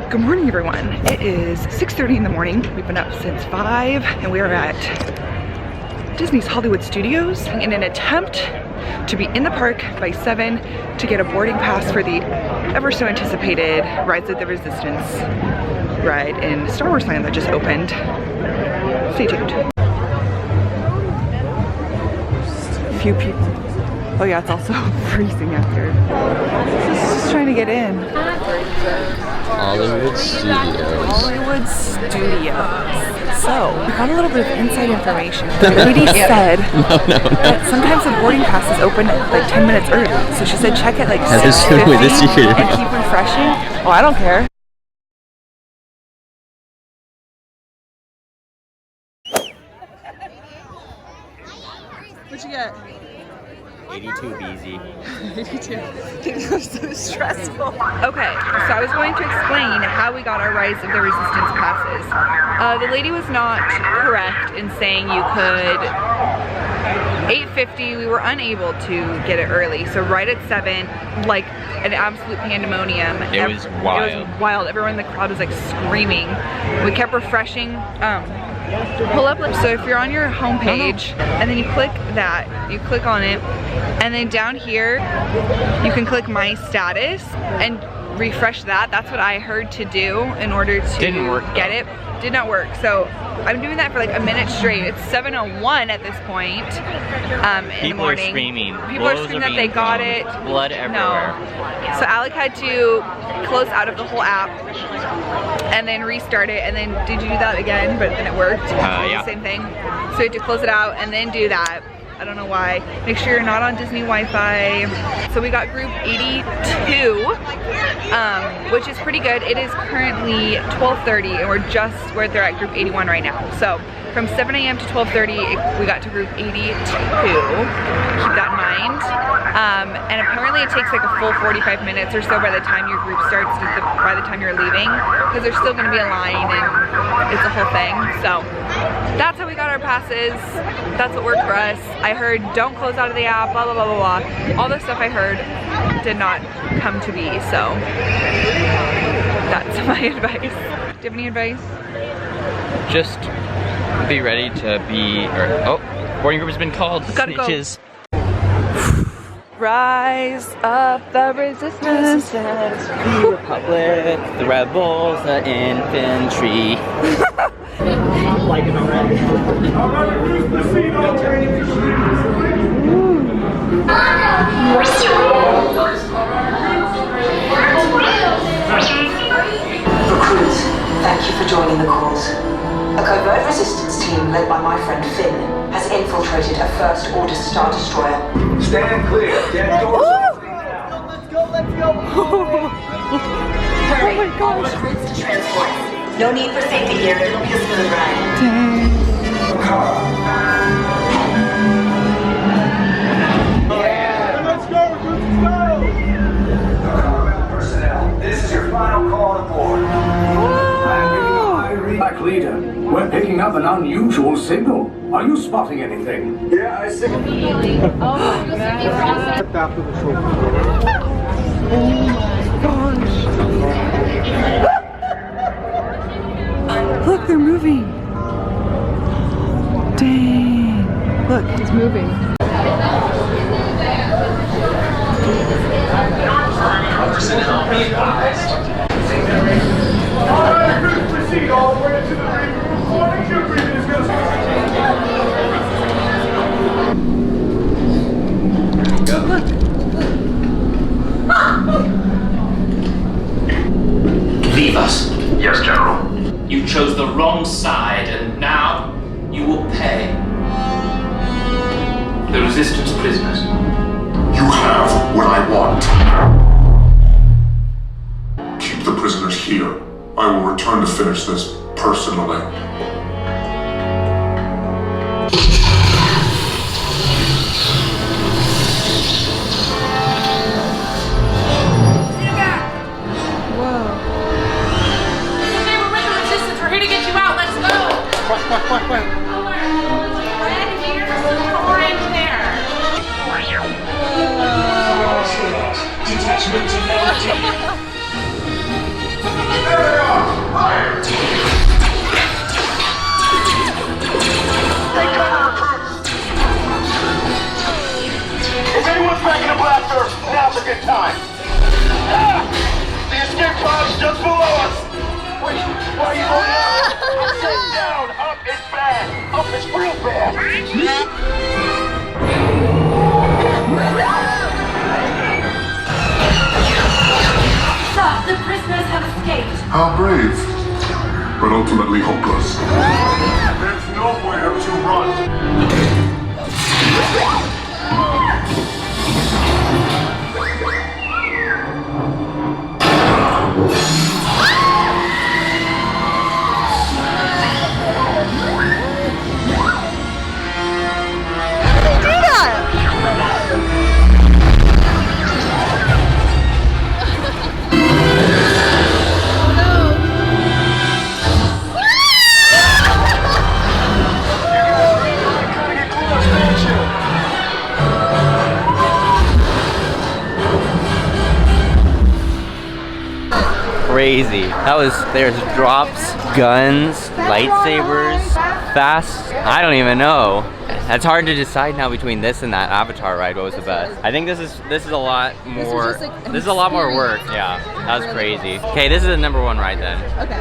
Good morning, everyone. It is 6:30 in the morning. We've been up since 5 and we are at Disney's Hollywood Studios in an attempt to be in the park by 7 to get a boarding pass for the ever so anticipated Rise of the Resistance ride in Star Wars Land that just opened. Stay tuned. A few people. Oh yeah, it's also freezing out here. Just trying to get in. Hollywood Studios. Hollywood Studios. So, we got a little bit of inside information. The lady said that sometimes the boarding passes open like 10 minutes early. So she said check it like 6:50 and keep refreshing. Oh, I don't care. What'd you get? 82 BZ. 82. It was so stressful. Okay, so I was going to explain how we got our Rise of the Resistance passes. The lady was not correct in saying you could 8:50. We were unable to get it early, so right at 7, like an absolute pandemonium. It was wild. It was wild. Everyone in the crowd was like screaming. We kept refreshing. Pull up, so if you're on your home page and then you click that, you click on it, and then down here you can click my status and refresh that. That's what I heard to do in order to get it. Did not work. So I'm doing that for like a minute straight. It's 7:01 at this point in the morning. People are screaming that they got it. Blood everywhere. No. So Alec had to close out of the whole app and then restart it, and then did you do that again? But then it worked. Yeah. Same thing. So you had to close it out and then do that. I don't know why. Make sure you're not on Disney Wi-Fi. So we got group 82, which is pretty good. It is currently 12:30 and we're there at group 81 right now. So from 7 a.m. to 12:30, we got to group 82. Keep that in mind. And apparently it takes like a full 45 minutes or so by the time your group starts, by the time you're leaving, because there's still gonna be a line and it's a whole thing. So that's how we got our passes. That's what worked for us. I heard don't close out of the app, blah, blah, blah, blah, blah. All the stuff I heard did not come to be, so that's my advice. Do you have any advice? Just be ready to be, boarding group has been called. Gotta Snitches. Go. Rise up the resistance. The Republic, the rebels, the infantry. I'm liking it already. Recruits, thank you for joining the cause. A covert resistance team led by my friend Finn has infiltrated a First Order Star Destroyer. Stand clear. Dead doors. Let's go. Hurry. Oh my gosh. Recruits to transport. No need for safety gear. It'll be a smooth ride. Yeah. Let's go. Combat personnel, this is your final call to board. Black leader, we're picking up an unusual signal. Are you spotting anything? Yeah, I see. Oh my god. Oh my gosh. Look, they're moving. Dang. Look, it's moving. Personnel be advised. Alright, recruits proceed all the way to the regroup. Warning, your briefing is going to leave us. Yes, General. You chose the wrong side, and now you will pay. The resistance prisoners. You have what I want. Keep the prisoners here. I will return to finish this personally. There they are. bombs just below us! Wait, why are you going down? I said down! Up is bad! Up is real bad! Sir, the prisoners have escaped. How brave, but ultimately hopeless. There's nowhere to run! Crazy. That was, there's drops, guns, lightsabers, fast. I don't even know. It's hard to decide now between this and that Avatar ride. What was the best? I think this is a lot more. This is a lot more work. Yeah, that was crazy. Okay, this is the #1 ride then. Okay.